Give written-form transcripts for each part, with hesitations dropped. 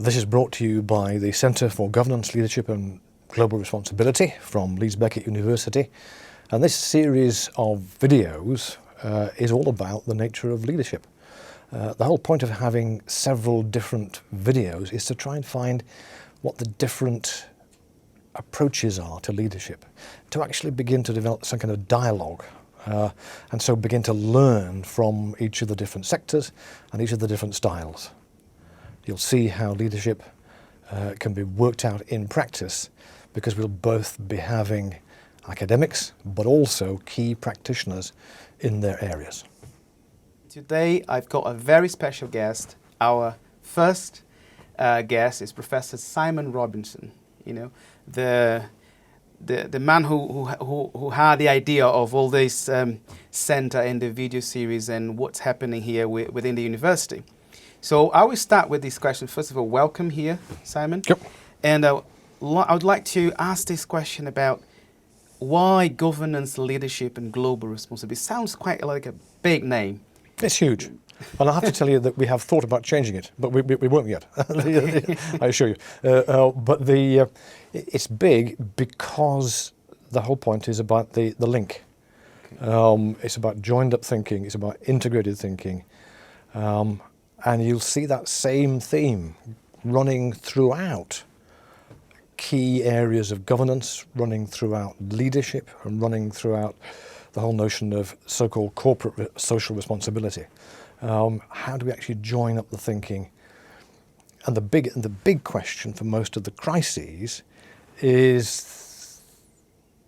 This is brought to you by the Centre for Governance, Leadership and Global Responsibility from Leeds Beckett University. And this series of videos is all about the nature of leadership. The whole point of having several different videos is to try and find what the different approaches are to leadership, to actually begin to develop some kind of dialogue, and so begin to learn from each of the different sectors and each of the different styles. You'll see how leadership can be worked out in practice, because we'll both be having academics but also key practitioners in their areas. Today I've got a very special guest. Our first guest is Professor Simon Robinson. You know, the man who had the idea of all this centre in the video series and what's happening here within the university. So I will start with this question. First of all, welcome here, Simon. Yep. And I would like to ask this question about why governance, leadership and global responsibility. It sounds quite like a big name. It's huge. And I have to tell you that we have thought about changing it, but we won't yet, I assure you. But it's big because the whole point is about the link. Okay. It's about joined up thinking, it's about integrated thinking. And you'll see that same theme running throughout key areas of governance, running throughout leadership, and running throughout the whole notion of so-called corporate social responsibility. How do we actually join up the thinking? And the big question for most of the crises is,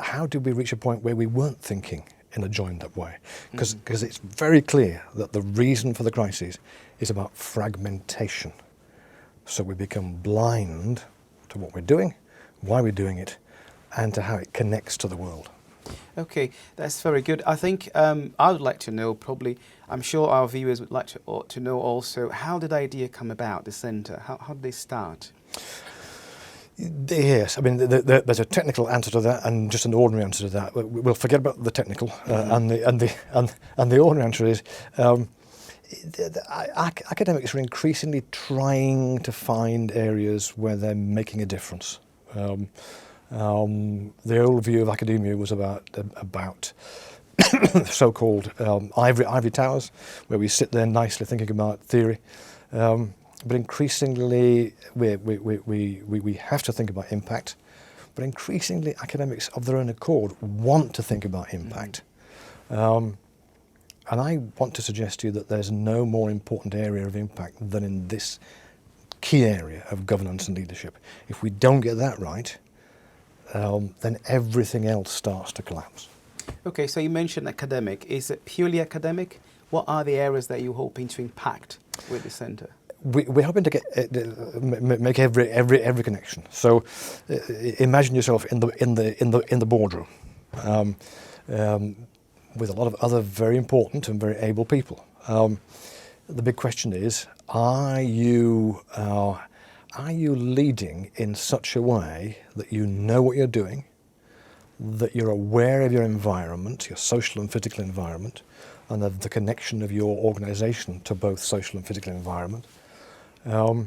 how do we reach a point where we weren't thinking in a joined up way? Because it's very clear that the reason for the crises is about fragmentation. So we become blind to what we're doing, why we're doing it, and to how it connects to the world. Okay, that's very good. I think I would like to know, probably, I'm sure our viewers would like to know also, how did the idea come about, the centre? How did they start? Yes, I mean, there's a technical answer to that and just an ordinary answer to that. We'll forget about the technical, and the ordinary answer is academics are increasingly trying to find areas where they're making a difference. The old view of academia was about so-called ivory towers, where we sit there nicely thinking about theory. But increasingly, we have to think about impact. But increasingly, academics of their own accord want to think about impact. And I want to suggest to you that there's no more important area of impact than in this key area of governance and leadership. If we don't get that right, then everything else starts to collapse. Okay, so you mentioned academic. Is it purely academic? What are the areas that you're hoping to impact with the centre? We're hoping to make every connection. So imagine yourself in the boardroom with a lot of other very important and very able people. The big question is: are you leading in such a way that you know what you're doing, that you're aware of your environment, your social and physical environment, and of the connection of your organisation to both social and physical environment? Are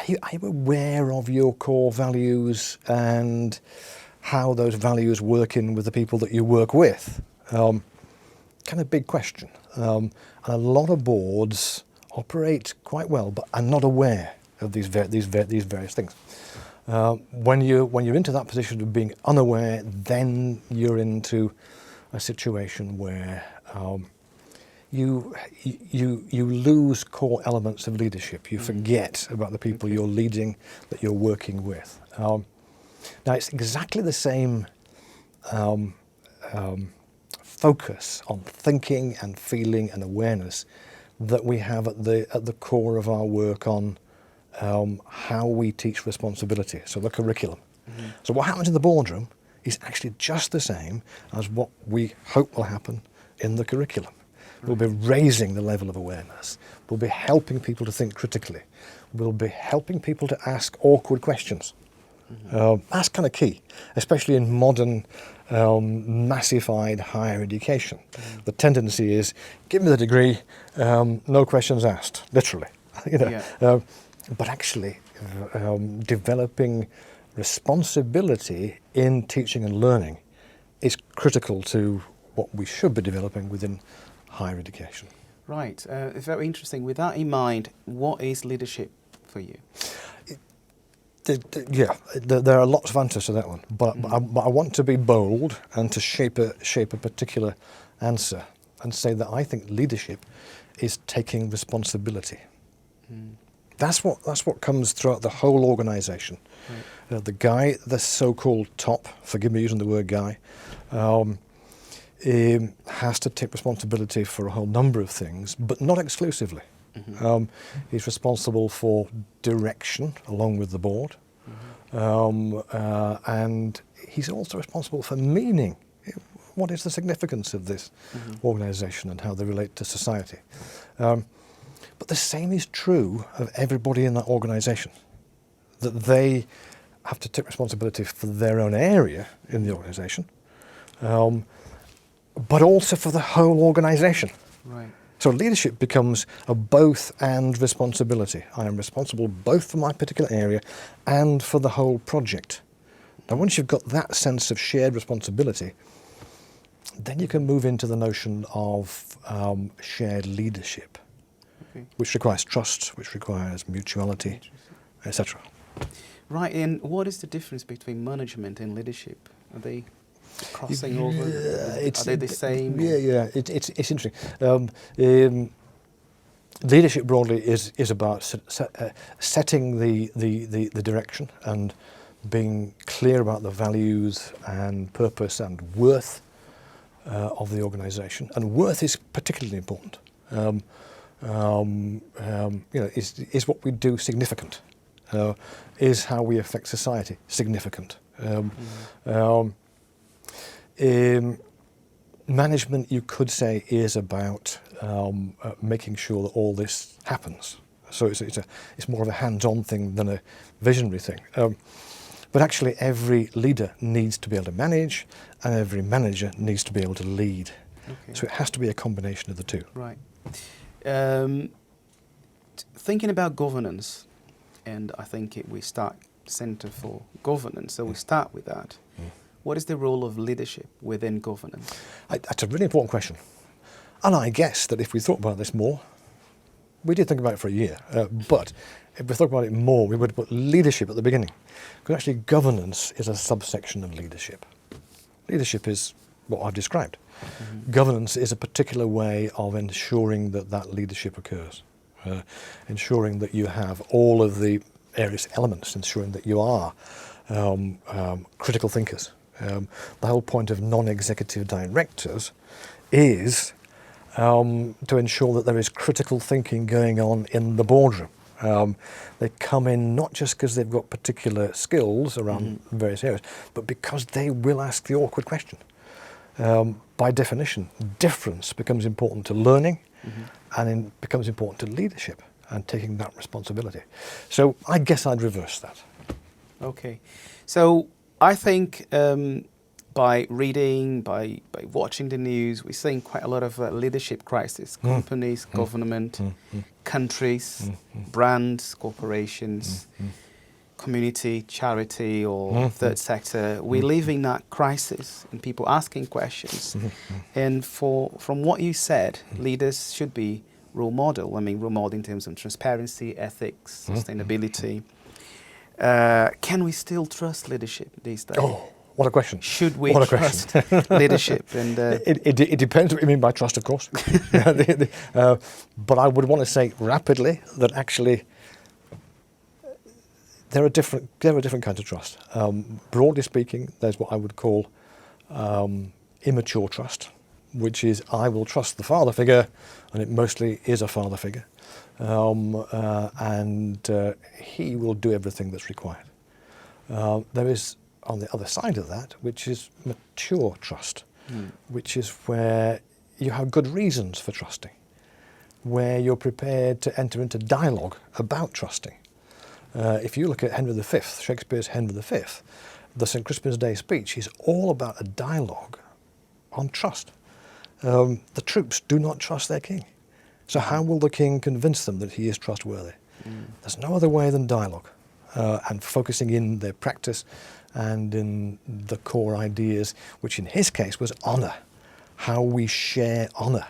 you aware of your core values and how those values work in with the people that you work with? Kind of big question. And a lot of boards operate quite well, but are not aware of these various things. When you're into that position of being unaware, then you're into a situation where you lose core elements of leadership. You forget about the people you're leading, that you're working with. Now it's exactly the same focus on thinking and feeling and awareness that we have at the core of our work on how we teach responsibility, so the curriculum. So what happens in the boardroom is actually just the same as what we hope will happen in the curriculum. We'll be raising the level of awareness. We'll be helping people to think critically. We'll be helping people to ask awkward questions. That's kind of key, especially in modern massified higher education. The tendency is, give me the degree, no questions asked, literally. But actually, developing responsibility in teaching and learning is critical to what we should be developing within higher education. Right, it's very interesting. With that in mind, what is leadership for you? There are lots of answers to that one, but I want to be bold and to shape a particular answer and say that I think leadership is taking responsibility. That's what comes throughout the whole organisation. Right. The guy, the so-called top, forgive me using the word guy, has to take responsibility for a whole number of things, but not exclusively. He's responsible for direction along with the board, and he's also responsible for meaning. What is the significance of this organisation and how they relate to society? But the same is true of everybody in that organisation, that they have to take responsibility for their own area in the organisation, but also for the whole organisation. Right. So leadership becomes a both and responsibility. I am responsible both for my particular area and for the whole project. Now once you've got that sense of shared responsibility, then you can move into the notion of shared leadership, which requires trust, which requires mutuality, etc. Right, and what is the difference between management and leadership? Are they crossing over? Are they the same? Yeah, it's interesting. Leadership broadly is about setting the direction and being clear about the values and purpose and worth of the organisation. And worth is particularly important. Is what we do significant? Is how we affect society significant? Management, you could say, is about making sure that all this happens. So it's more of a hands-on thing than a visionary thing. But actually, every leader needs to be able to manage, and every manager needs to be able to lead. Okay. So it has to be a combination of the two. Right. Thinking about governance, and I think we start Centre for Governance, so we start with that. What is the role of leadership within governance? That's a really important question. And I guess that if we thought about this more, we did think about it for a year, but if we thought about it more, we would put leadership at the beginning. Because actually governance is a subsection of leadership. Leadership is what I've described. Governance is a particular way of ensuring that leadership occurs, ensuring that you have all of the various elements, ensuring that you are critical thinkers. The whole point of non-executive directors is to ensure that there is critical thinking going on in the boardroom. They come in not just because they've got particular skills around various areas, but because they will ask the awkward question. By definition, difference becomes important to learning, and it becomes important to leadership and taking that responsibility. So I guess I'd reverse that. Okay. So I think by reading, by watching the news, we're seeing quite a lot of leadership crisis. Companies, government, countries, brands, corporations, community, charity, or third sector. We live in that crisis and people asking questions. And from what you said, leaders should be role model. I mean, role model in terms of transparency, ethics, sustainability. Can we still trust leadership these days? Oh, what a question. Should we trust leadership? And it depends what you mean by trust, of course. But I would want to say rapidly that actually there are different kinds of trust. Broadly speaking, there's what I would call immature trust, which is I will trust the father figure, and it mostly is a father figure. And he will do everything that's required. There is, on the other side of that, which is mature trust, which is where you have good reasons for trusting, where you're prepared to enter into dialogue about trusting. If you look at Henry V, Shakespeare's Henry V, the St. Crispin's Day speech is all about a dialogue on trust. The troops do not trust their king. So how will the king convince them that he is trustworthy? There's no other way than dialogue. and focusing in their practice and in the core ideas, which in his case was honour, how we share honour.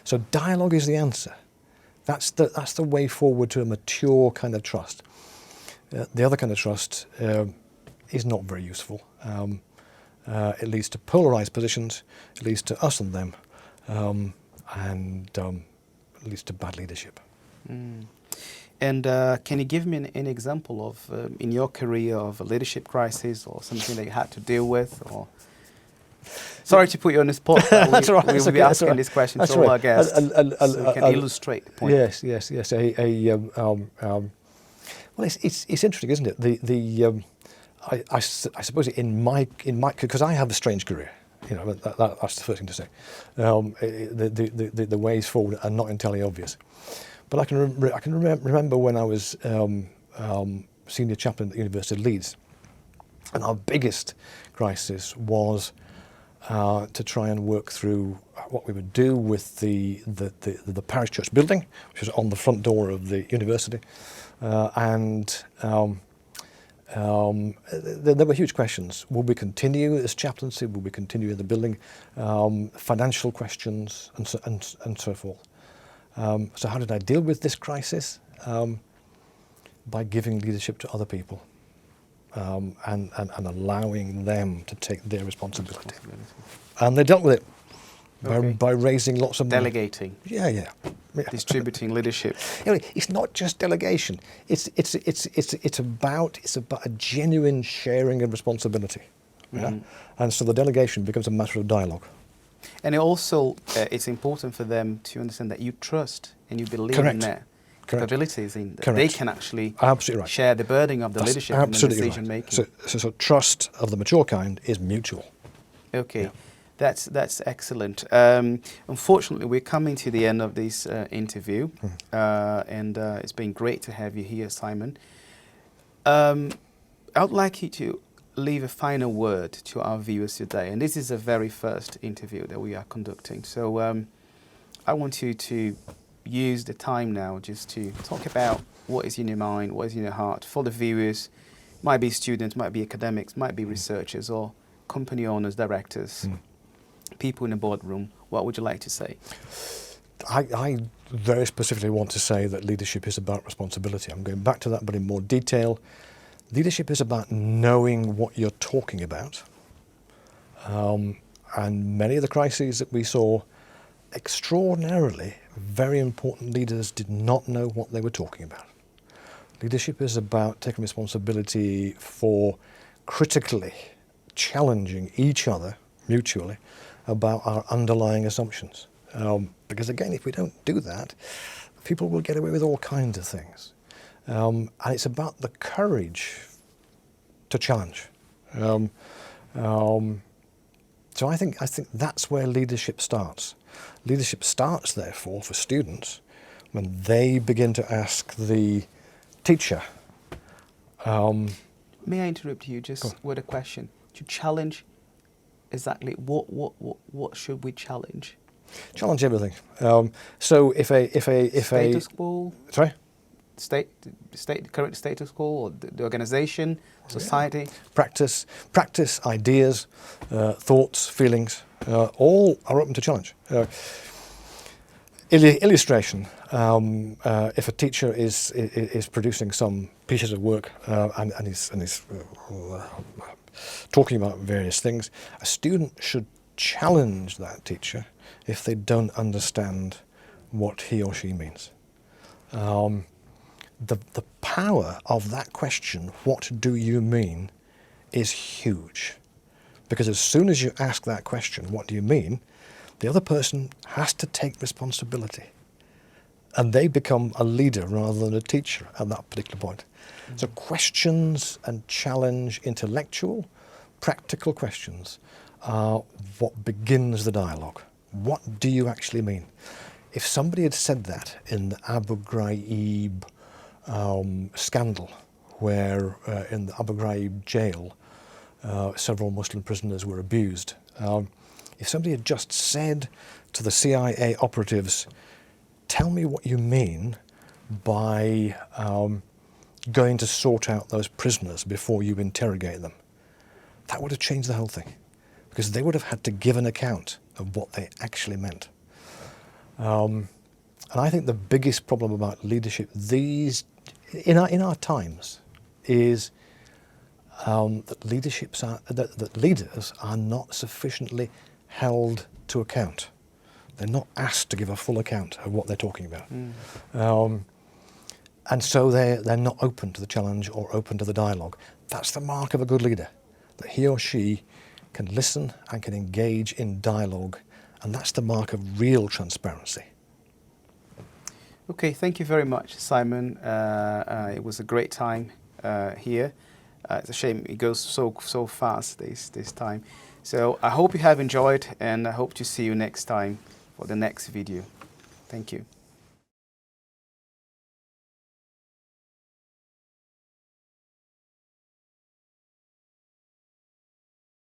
So dialogue is the answer. That's the way forward to a mature kind of trust. The other kind of trust is not very useful. It leads to polarised positions, it leads to us and them, and it leads to bad leadership. Mm. And can you give me an example of, in your career, of a leadership crisis or something that you had to deal with? Or sorry to put you on the spot. That's all right. We will be asking this question to all our guests, so we can illustrate the point. Yes. Well, it's interesting, isn't it? I suppose in my because I have a strange career. You know, that's the first thing to say. The ways forward are not entirely obvious. But I can remember when I was senior chaplain at the University of Leeds, and our biggest crisis was to try and work through what we would do with the parish church building, which was on the front door of the university, and there were huge questions. Will we continue as chaplaincy? Will we continue in the building? Financial questions and so forth. So how did I deal with this crisis? By giving leadership to other people and allowing them to take their responsibility. And they dealt with it by raising lots of money. Delegating. Yeah. Distributing leadership. You know, it's not just delegation. It's about a genuine sharing of responsibility. Yeah? And so the delegation becomes a matter of dialogue. And it also, it's important for them to understand that you trust and you believe in their capabilities, in that they can actually share the burden of the leadership and the decision making. So trust of the mature kind is mutual. Okay, that's excellent. Unfortunately, we're coming to the end of this interview, and it's been great to have you here, Simon. I would like you to leave a final word to our viewers today, and this is the very first interview that we are conducting. So I want you to use the time now just to talk about what is in your mind, what is in your heart for the viewers. Might be students, might be academics, might be researchers or company owners, directors, people in the boardroom. What would you like to say? I very specifically want to say that leadership is about responsibility. I'm going back to that, but in more detail. Leadership is about knowing what you're talking about. And many of the crises that we saw, extraordinarily, very important leaders did not know what they were talking about. Leadership is about taking responsibility for critically challenging each other mutually about our underlying assumptions. Because again, if we don't do that, people will get away with all kinds of things. And it's about the courage to challenge. So I think that's where leadership starts. Leadership starts, therefore, for students when they begin to ask the teacher. May I interrupt you just with a question? To challenge, exactly what should we challenge? Challenge everything. So if a status quo. Sorry. Current status quo, or the organisation, society. Practice, ideas, thoughts, feelings, all are open to challenge. Illustration. If a teacher is producing some pieces of work and is talking about various things, a student should challenge that teacher if they don't understand what he or she means. The power of that question, what do you mean, is huge. Because as soon as you ask that question, what do you mean, the other person has to take responsibility. And they become a leader rather than a teacher at that particular point. So questions and challenge, intellectual, practical questions, are what begins the dialogue. What do you actually mean? If somebody had said that in the Abu Ghraib scandal, where in the Abu Ghraib jail several Muslim prisoners were abused, if somebody had just said to the CIA operatives, tell me what you mean by going to sort out those prisoners before you interrogate them. That would have changed the whole thing, because they would have had to give an account of what they actually meant. And I think the biggest problem about leadership in our times is that leaders are not sufficiently held to account. They're not asked to give a full account of what they're talking about. And so they're not open to the challenge or open to the dialogue. That's the mark of a good leader, that he or she can listen and can engage in dialogue, and that's the mark of real transparency. Okay, thank you very much, Simon. It was a great time here. It's a shame it goes so fast this time. So I hope you have enjoyed, and I hope to see you next time for the next video. Thank you.